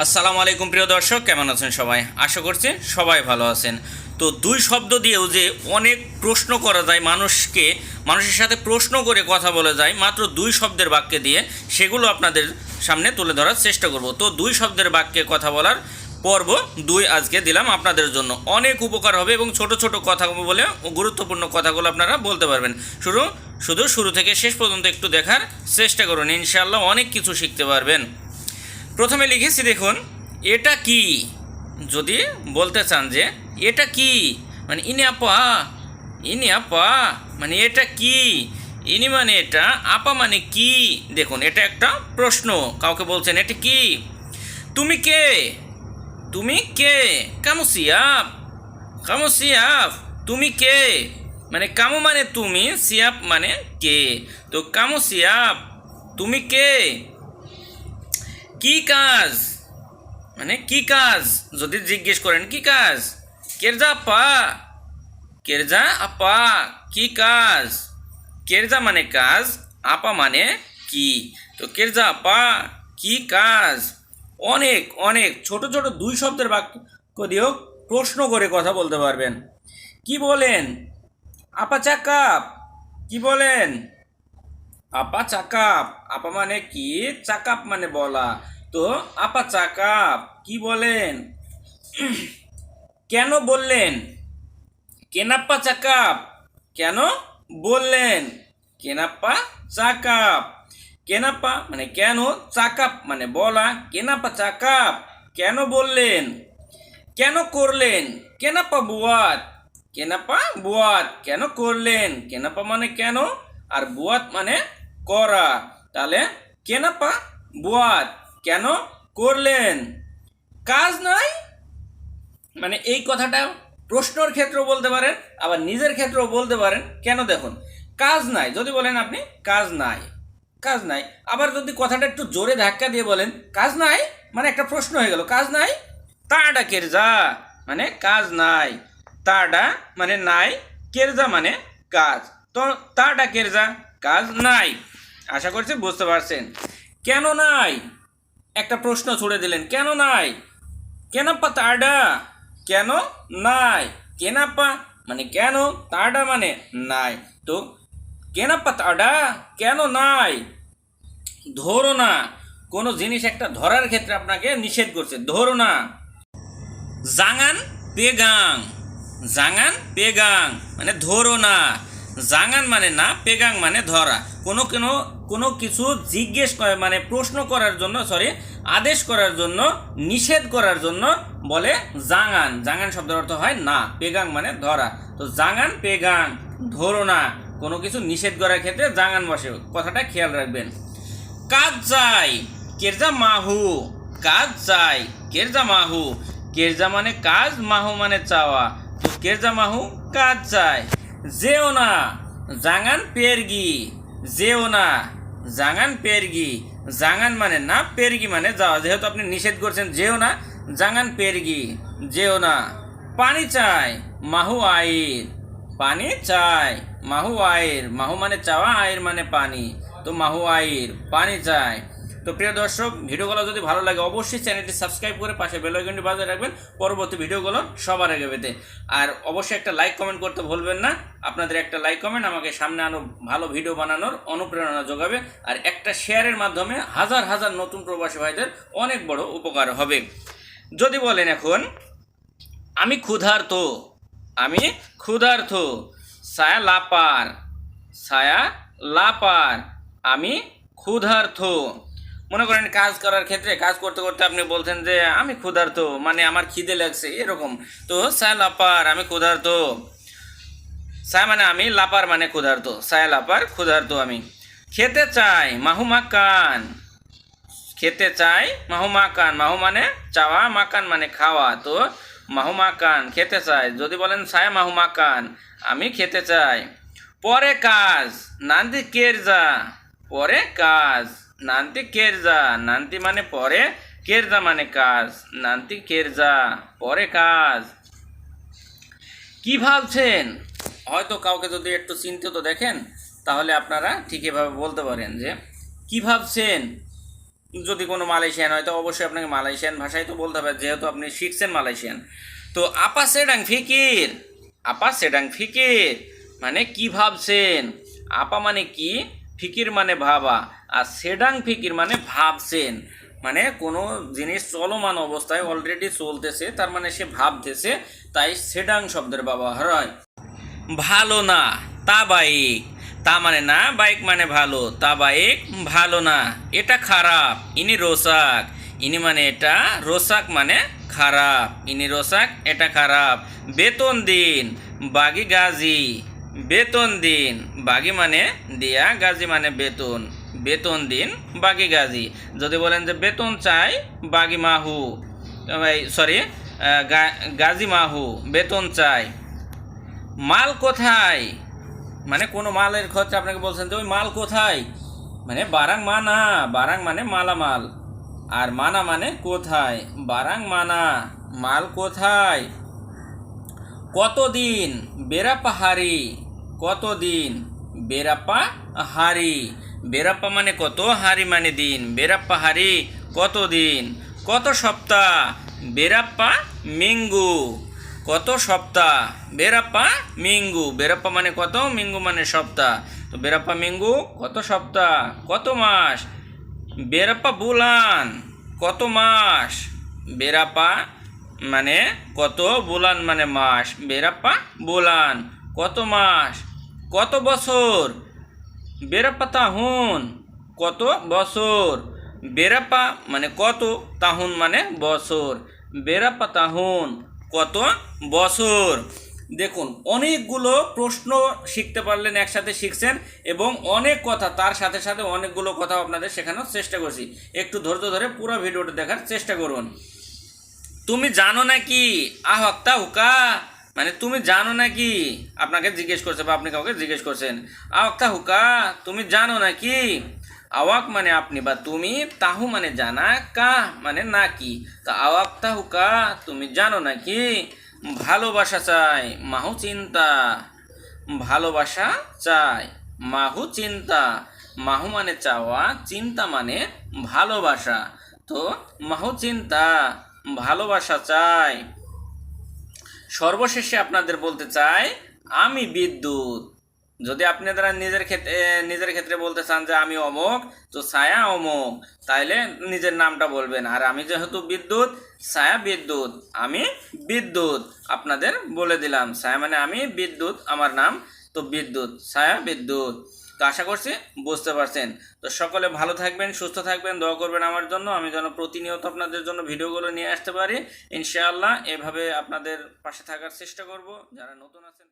আসসালামু আলাইকুম প্রিয় দর্শক, কেমন আছেন সবাই? আশা করছি সবাই ভালো আছেন। তো দুই শব্দ দিয়েও যে অনেক প্রশ্ন করা যায়, মানুষের সাথে প্রশ্ন করে কথা বলা যায় মাত্র দুই শব্দের বাক্যে দিয়ে, সেগুলো আপনাদের সামনে তুলে ধরার চেষ্টা করব। তো দুই শব্দের বাক্যে কথা বলার পর্ব 2 আজকে দিলাম আপনাদের জন্য। অনেক উপকার হবে এবং ছোট ছোট কথা বলে গুরুত্বপূর্ণ কথাগুলো আপনারা বলতে পারবেন। শুরু থেকে শেষ পর্যন্ত একটু দেখার চেষ্টা করুন, ইনশাআল্লাহ অনেক কিছু শিখতে পারবেন। প্রথমে লিখেছি দেখুন, এটা কি। যদি বলতে চান যে এটা কি, মানে ইনি আপা মানে এটা কি, ইনি মানে এটা, আপা মানে কি। দেখুন, এটা একটা প্রশ্ন, কাউকে বলছেন এটা কি। তুমি কে, তুমি কে, কামু সিয়াফ, তুমি কে, মানে কামু মানে তুমি, সিয়াফ মানে কে। তো কামু সিয়াফ, তুমি কে। কি কাজ, মানে কি কাজ যদি জিজ্ঞেস করেন কি কাজ, কেরজা আপা কি কাজ। কেরজা মানে কাজ, আপা মানে কি। তো কেরজা আপা কি কাজ। অনেক অনেক ছোট ছোট দুই শব্দের বাক্য দিয়েও প্রশ্ন করে কথা বলতে পারবেন। কি বলেন, আপা চাকাপ, কি বলেন, আপা চাকাপ। আপা মানে কি, চাকাপ মানে বলা। তো আপা চাকাপ কি বলেন। কেন বললেন, কেনাপ্পা চাকাপ, কেন বললেন, কেনাপ্পা চাকাপ। কেনাপ্পা মানে কেন, চাকাপ মানে বলা, কেনাপ্পা চাকাপ কেন বললেন। কেন করলেন, কেনাপ্পা বুয়াত কেন করলেন। কেনাপ্পা মানে কেন, আর বুয়াত মানে করা। তাহলে কেনাপ্পা বুয়াত কেন করলেন। কাজ নাই, মানে এই কথাটা প্রশ্নর ক্ষেত্রেও বলতে পারেন, আবার নিজের ক্ষেত্রেও বলতে পারেন। কেন দেখুন, কাজ নাই যদি বলেন আপনি কাজ নাই, কাজ নাই। আবার যদি কথাটা একটু জোরে ধাক্কা দিয়ে বলেন কাজ নাই, মানে একটা প্রশ্ন হয়ে গেল, কাজ নাই। তাডা কেরজা মানে কাজ নাই, তাডা মানে নাই, কেরজা মানে কাজ। তো তাডা কেরজা কাজ নাই। আশা করছি বুঝতে পারছেন। কেন নাই, একটা প্রশ্ন ছুড়ে দিলেন, কেন নাই। কেনাপ্পা তাডা, কেন নাই। কেনাপ্পা মানে কেন, তাডা মানে নাই। তো কেনাপ্পা তাডা কেন নাই। ধরো না, কোনো জিনিস একটা ধরার ক্ষেত্রে আপনাকে নিষেধ করছে, ধরো না। জাঙান পেগাং, জাঙান পেগাং মানে ধরো না। জাঙান মানে না, পেগাং মানে ধরা। কোনো কোনো কোনো কিছু জিজ্ঞেস করে মানে প্রশ্ন করার জন্য, আদেশ করার জন্য, নিষেধ করার জন্য বলে জাঙান। জাঙান শব্দের অর্থ হয় না, পেগাং মানে ধরা। তো জাঙান পেগাং ধরো না, কোনো কিছু নিষেধ করার ক্ষেত্রে জাঙান বসে, কথাটা খেয়াল রাখবেন। কাজ চাই, কেরজা মাহু, কাজ চাই কেরজা মাহু। কেরজা মানে কাজ, মাহু মানে চাওয়া। তো কেরজা মাহু কাজ চাই। যেও না, জাঙান পেরগি, যেও না, জাঙান পেরগি। জাঙান মানে না, পেরগি মানে যাওয়া। যেহেতু আপনি নিষেধ করছেন যেও না, জাঙান পেরগি, যেও না। পানি চাই, মাহু আইর, পানি চাই, মাহু আইর। মাহু মানে চাওয়া, আইর মানে পানি। তো মাহু আইর পানি চাই। তো প্রিয় দর্শক, ভিডিওগুলো যদি ভালো লাগে অবশ্যই চ্যানেলটি সাবস্ক্রাইব করে পাশে বেল আইকনটি বাজিয়ে রাখবেন পরবর্তী ভিডিওগুলো সবার আগে পেতে। আর অবশ্যই একটা লাইক কমেন্ট করতে ভুলবেন না। আপনাদের একটা লাইক কমেন্ট আমাকে সামনে আরও ভালো ভিডিও বানানোর অনুপ্রেরণা যোগাবে। আর একটা শেয়ারের মাধ্যমে হাজার হাজার নতুন প্রবাসী ভাইদের অনেক বড় উপকার হবে। যদি বলেন এখন আমি ক্ষুধার্ত, আমি ক্ষুধার্ত। ছায়া লাপার, ছায়া লাপার, আমি ক্ষুধার্ত। মনে করেন কাজ করার ক্ষেত্রে, কাজ করতে করতে আপনি বলছেন যে আমি ক্ষুধার্ত, মানে আমার খিদে লাগছে এরকম। তো ছায়া লাপার আমি ক্ষুধার্ত। ছায়া মানে আমি, লাপার মানে ক্ষুধার্ত, ছায়া লাপার ক্ষুধার্ত আমি। খেতে চাই, মাহু মাকান, খেতে চাই মাহু মাকান। মাহু মানে চাওয়া, মাকান মানে খাওয়া। তো মাহু মাকান খেতে চাই। যদি বলেন ছায়া মাহু মাকান আমি খেতে চাই। পরে কাজ, নান্তি কেরজা, পরে কাজ, নান্তি কেরজা। নান্তি মানে পরে, কেরজা মানে কাজ, নান্তি কেরজা পরে কাজ। কি ভাবছেন, হয়তো কাউকে যদি একটু চিন্তিত দেখেন তাহলে আপনারা ঠিক এভাবে বলতে পারেন যে কি ভাবছেন। যদি কোনো মালয়েশিয়ান হয় তো অবশ্যই আপনাকে মালয়েশিয়ান ভাষায় তো বলতে হবে, যেহেতু আপনি শিখছেন মালয়েশিয়ান। তো আপা সেডাং ফিকির, আপা সেডাং ফিকির মানে কি ভাবছেন। আপা মানে কি, ফিকির মানে ভাবা, আর সেডাং ফিকির মানে ভাবছেন। মানে কোনো জিনিস চলমান অবস্থায় অলরেডি চলতেছে, তার মানে সে ভাবতেছে, তাই সেডাং শব্দের ব্যবহার হয়। ভালো না, তা বাইক, তা মানে না, বাইক মানে ভালো, তা বাইক ভালো না, এটা খারাপ, ইনি রোসাক, ইনি মানে এটা, রোসাক মানে খারাপ, ইনি রোসাক, এটা খারাপ। বেতন দিন, বাগি গাজি, বেতন দিন, বাগি মানে দেয়া, গাজি মানে বেতন, বেতন দিন বাগি গাজি। যদি বলেন যে বেতন চাই বাগি মাহু, সরি গাজি মাহু, বেতন চাই। মাল কোথায়, মানে কোনো মালের খরচা আপনাকে বলছেন যে ওই মাল কোথায়, মানে বারাং মানা, বারাং মানে মালামাল, আর মানা মানে কোথায়, বারাং মানা, মাল কোথায়। কতদিন, বেরাপ্পা হারি, কতদিন, বেরাপ্পা হারি, বেরাপ্পা মানে কত, হারি মানে দিন, বেরাপ্পা হারি কতদিন। কত সপ্তাহ, বেরাপ্পা মিঙ্গু, কত সপ্তাহ, বেরাপ্পা মিঙ্গু, বেরাপ্পা মানে কত, মিঙ্গু মানে সপ্তাহ, তো বেরাপ্পা মিঙ্গু কত সপ্তাহ। কত মাস, বেরাপ্পা বুলান, কত মাস, বেরাপ্পা মানে কত, বুলান মানে মাস, বেরাপ্পা বুলান কত মাস। কত বছর, বেরাপ্পা তাহুন, কত বছর, বেরাপ্পা মানে কত, তাহুন মানে বছর, বেরাপ্পা তাহুন কত বছর। দেখুন অনেকগুলো প্রশ্ন শিখতে পারলেন, একসাথে শিখছেন, এবং অনেক কথা তার সাথে সাথে অনেকগুলো কথা আপনাদের শেখানোর চেষ্টা করছি। একটু ধৈর্য ধরে পুরো ভিডিওটা দেখার চেষ্টা করুন। তুমি জানো নাকি, আহক্তা হুকা মানে তুমি জানো নাকি, আপনাকে জিজ্ঞেস করছে বা আপনি কাউকে জিজ্ঞেস করছেন। আহক্তা হুকা তুমি জানো নাকি, আওয়াক মানে আপনি বা তুমি, তাহু মানে জানা, কা মানে নাকি, তা আওয়াক্তা হুকা তুমি জানো নাকি। ভালোবাসা চাই, মাহু চিন্তা, ভালোবাসা চাই, মাহু চিন্তা, মাহু মানে চাওয়া, চিন্তা মানে ভালোবাসা, তো মাহু চিন্তা ভালোবাসা চাই। সর্বশেষে আপনাদের বলতে চাই আমি বিদ্যুৎ। যদি আপনারা নিজের ক্ষেত্রে বলতে চান যে আমি অমুক, তো ছায়া অমুক, তাইলে নিজের নামটা বলবেন। আর আমি যেহেতু বিদ্যুৎ, ছায়া বিদ্যুৎ, আমি বিদ্যুৎ আপনাদের বলে দিলাম। ছায়া মানে আমি, বিদ্যুৎ আমার নাম, তো বিদ্যুৎ, ছায়া বিদ্যুৎ। তো আশা করছি বুঝতে পারছেন। তো সকলে ভালো থাকবেন, সুস্থ থাকবেন, দোয়া করবেন আমার জন্য, আমি যেন প্রতিনিয়ত আপনাদের জন্য ভিডিওগুলো নিয়ে আসতে পারি ইনশাআল্লাহ। এভাবে আপনাদের পাশে থাকার চেষ্টা করব। যারা নতুন আছেন